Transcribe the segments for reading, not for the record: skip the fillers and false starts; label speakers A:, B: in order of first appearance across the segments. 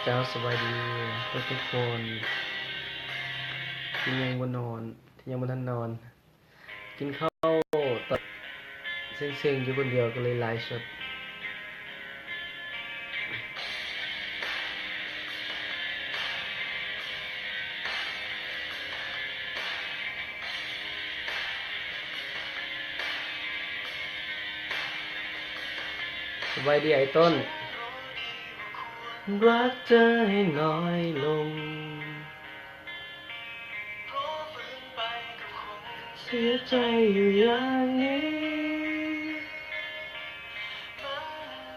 A: เจ้าสบายดีทุกคนที่ยังบ่นอนที่ยังบ่ทันนอนกินข้าวตอนเซ็งๆอยู่คนเดียวก็เลยไลฟ์สดสบายดีไอ้ต้นรักเธอให้น้อยลงเสียใจอยู่อย่างนี้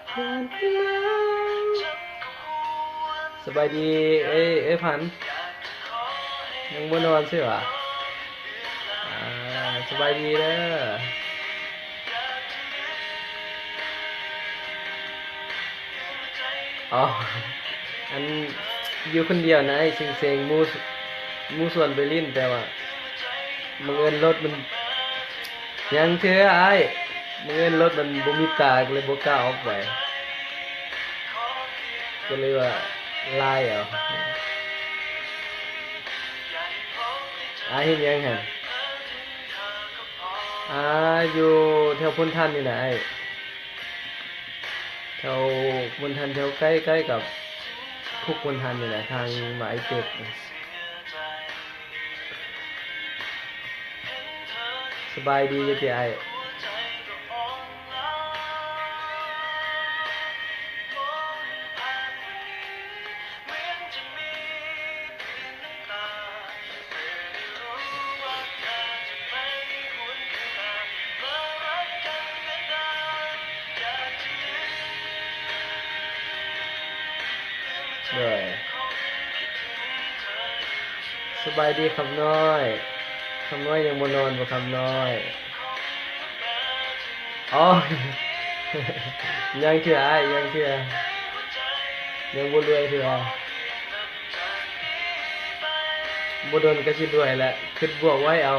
A: ผ่านไปแล้วสบายดีเอ้ยพันธุ์ยังบ่นอนใช่ปะสบายดีเด้ออ๋ออันอยู่คนเดียวนะไอ้เซ็งๆหมู่ส่วนไปลิ้นแต่ว่าบังเอิญรถมันยังเทื่ออ้ายบังเอิญรถมันบ่มีตาก็เลยบ่กล้าออกไปก็เลยว่าลายเอาอ้ายเฮ็ดหยังหั่นอยู่แถวพนทันนี่นะไอ้แถวพนทันแถวใกล้ๆกับคุกพนทันนี่แหละทางหมายเจ็ดสบายดีอยู่ติไอ้ด้วยสบายดีคำน้อยคำน้อยยังบ่นอนบ่คำน้อยอ๋อ ยังเถื่ออ้ายยังเถื่อยังบ่รวยเถื่อบ่โดนก็สิรวยแหละคิดบวกไว้เอา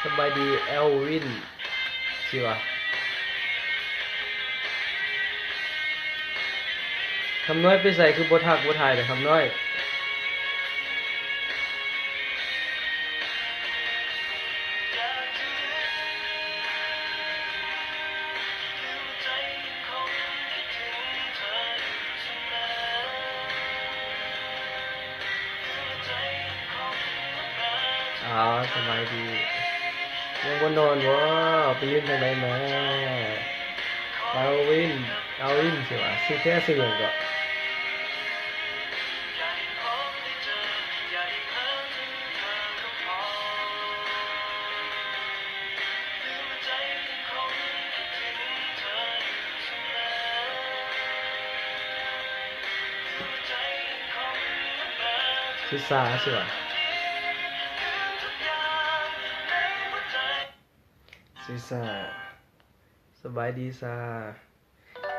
A: สบายดีเอลวินสิวะคำน้อยไปใส่คือบ่ทักบ่ทายแต่คำน้อยอ๋อสบายดียังบ่นอนบ่ไปยืนทางไหนมาเอลวินเอลวินสิวะสิแท้สิหยังก็สิสาสิวะสิสาสบายดีซา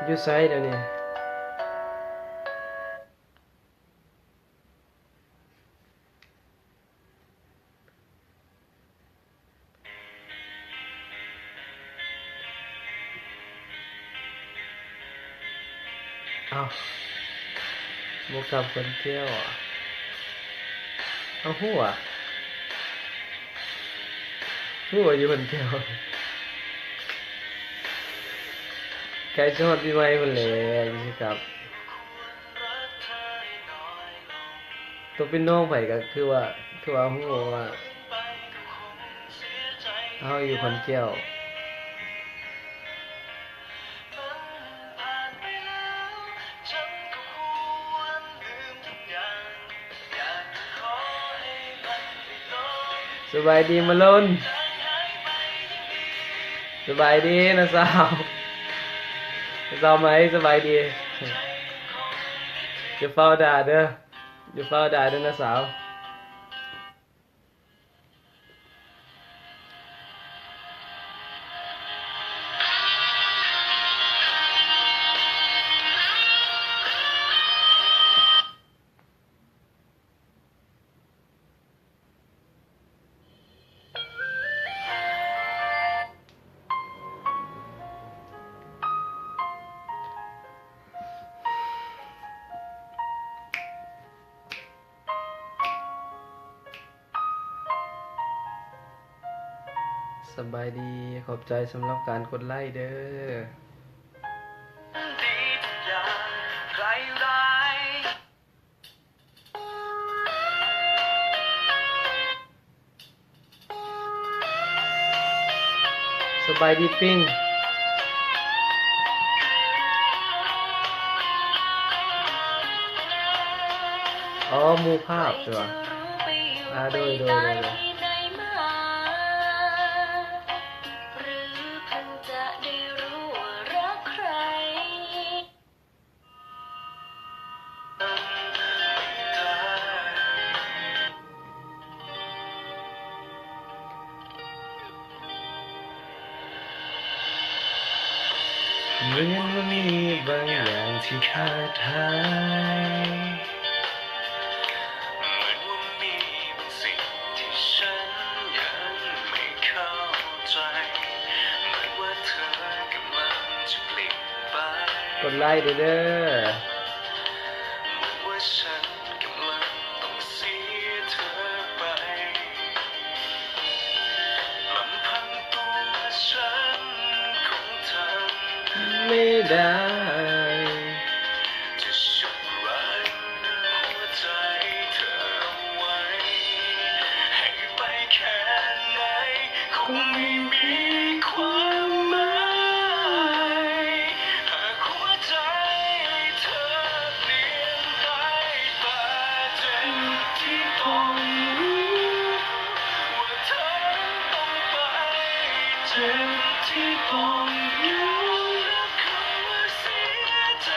A: อยู่ไสเดี๋ยวนี้เอ้าบ่กลับคนเที่ยวอ่ะเอาฮู้อ่ะฮู้ว่าอยู่คนเที่ยวใกล้จะฮอดปีใหม่พุ่นแหละสิครับตัวเป็นน้องไผก็คือว่าฮู้ว่าเฮาอยู่คนเที่ยวสบายดีมาลนสบายดีนะสาวสาวไหมสบายดีอย่าเฝ้าด่าเด้ออย่าเฝ้าด่าเด้อนะสาว สบายดีขอบใจสำหรับการกดไลค์เด้อสบายดีปิ้งอ๋อหมู่ภาพใช่ป่ะโดย
B: หรือเพิ่งจะได้รู้ว่ารักใคร
A: เหมือนว่ามีบางอย่างที่ขาดหาย
C: เหมือนว่ามีบางสิ่งที่ฉันยังไม่เข้าใจเหมือนว่าเธอกำลังจะเปลี่ยนไป
A: กดไลค์เด้อ
C: เหมือนว่าฉันกำลังต้องเสียเธอไปลำพังตัวฉันคงทำ
A: ไม่ได้
C: จะฉุดรั้งหัวใจเธอไว้ให้ไปแค่ไหนคงไม่มีความหมายหากหัวใจเธอเปลี่ยนไปแต่เจ็บที่ต้องรู้ว่าเธอต้องไปเจ็บที่ต้องอยู่และคำว่าเสียใจ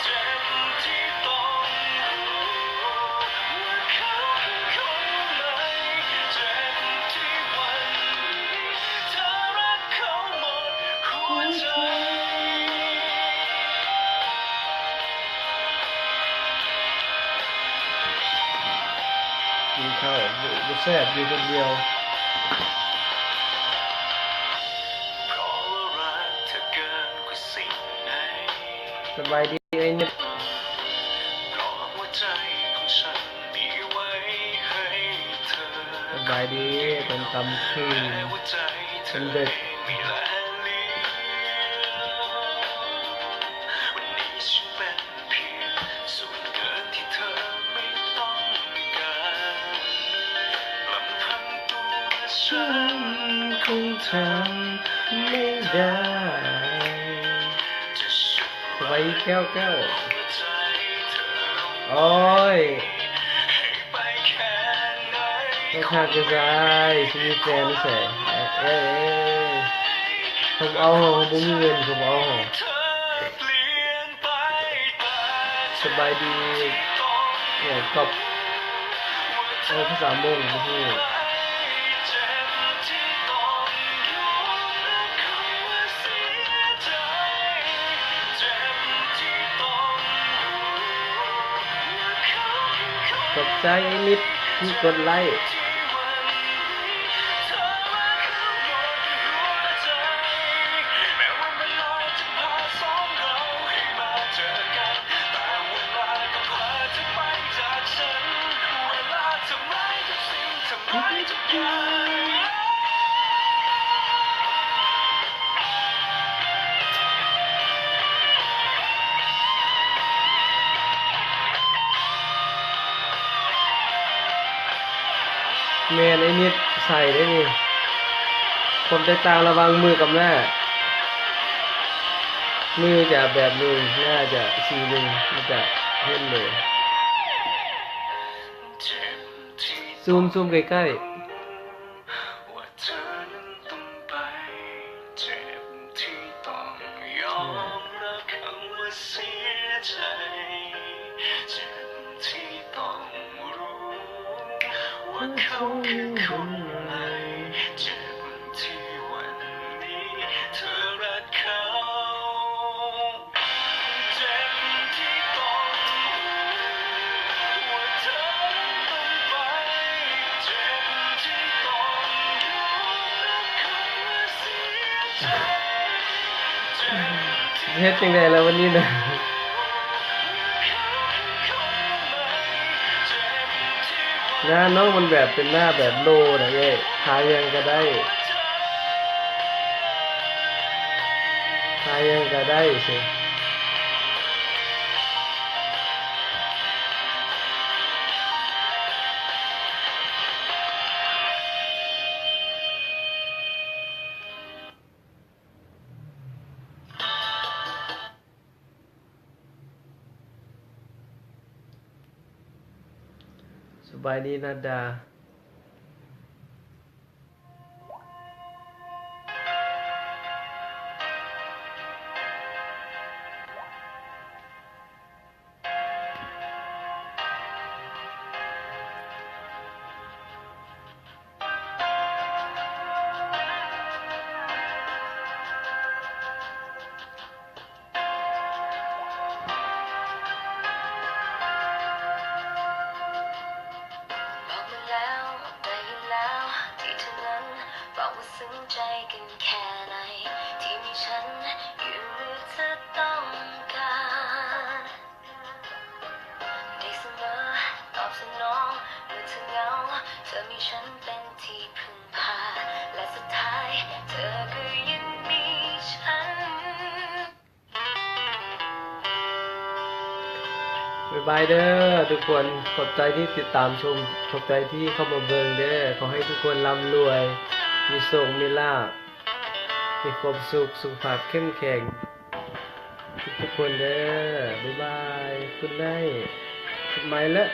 C: เจ็บที่ต้องรู้ว่าเขาคือคนใหม่เจ็บที่วันนี้เธอรักเขาหมดหัวใจ
A: กินข้าวบ่แซ่บอยู่คนเดียว
C: เพราะว่ารักเธอเกินกว่าสิ่งไหน
A: สบายดีไอ้นิด
C: เพราะหัวใจของฉันมีไว้ให้เธอ
A: สบายดีเป็นคำคืน
C: แม้หัวใจเธอ
A: เป็นเด็ก
C: ไม่แลเลี้ยววันนี้ฉันเป็นเพียงส่วนเกินที่เธอไม่ต้องการลำพังตัวฉัน
A: คงทำไม่ได้
C: จะฉุด
A: สบายดีแก้ว
C: หัวใจเธอ
A: โอ้ย
C: ให้ไปแค่ไหน
A: ต้องขาดกระจายฉันมีแฟนนี่แสเอ้ยผมเอาหอผมมีเงินผมเอาหอ
C: เธอเปลี่ยนไปแต่
A: สบายดีเนี่ยกับเอาภาษาโมงมาพูด
C: เจ็บที่ต้องอยู่และคำว่าเสียใจเจ็บที่ต้องรู้ว่าเขาคือคน
A: ขอบใจไอ้นิดที่กดไลค์
C: ที่วันนี้เธอรักเขาหมดหัวใจแม้ว่าเวลาจะพาสองเราให้มาเจอกันแต่เวลาก็พาเธอไปจากฉันเวลาทำร้ายทุกสิ่งทำร้ายทุกอย่าง
A: แมนไอ้นิดใส่ได้นี่คนได้ตางระวังมือกับหน้า มือจะแบบนึงหน้าจะสีนึงมันจะเห็นเลย
C: เจ็บที่
A: ซูมใกล้
C: ว่าเธอนั้นต้องไปเจ็บที่ต้องยอมรับคำว่าเสียใจเจ็บที่ต้องรู้ว่าเขาคือคนใหม่เจ็บที่วันนี้เธอรักเขาเจ็บที่ต้องรู้ว่าเธอนั้นต้องไปเจ็บที่ต้องอยู่และคำว่าเสียใจเจ็บที่
A: ๆเฮ็ดจังไดแล้ววันนี้นะ
C: เขาคือคนใหม่เจ็บที่วั
A: หน้าน้องมันแบบเป็นหน้าแบบโลนะเว้ยทายังก็ได้ทายังก็ได้สิสบายดีนาดา
B: บอกมาแล้วได้ยินแล้วที่เธอนั้นบอกว่าซึ้งใจกันแค่ไหนที่มีฉันอยู่หรือเธอต้องการได้เสมอตอบสนองเมื่อเธอเหงาเธอมีฉันเป็นที่พึ่งพาและสุดท้ายเธอก็ยังมีฉัน
A: บ๊ายบายเด้อทุกคนขอบใจที่ติดตามชมขอบใจที่เข้ามาเบิ่งเด้อขอให้ทุกคนร่ำรวยมีโชคมีลาภมีความสุขสุขภาพเข้มแข็งทุกคนเด้อบ๊ายบายคุณได้สมัยละ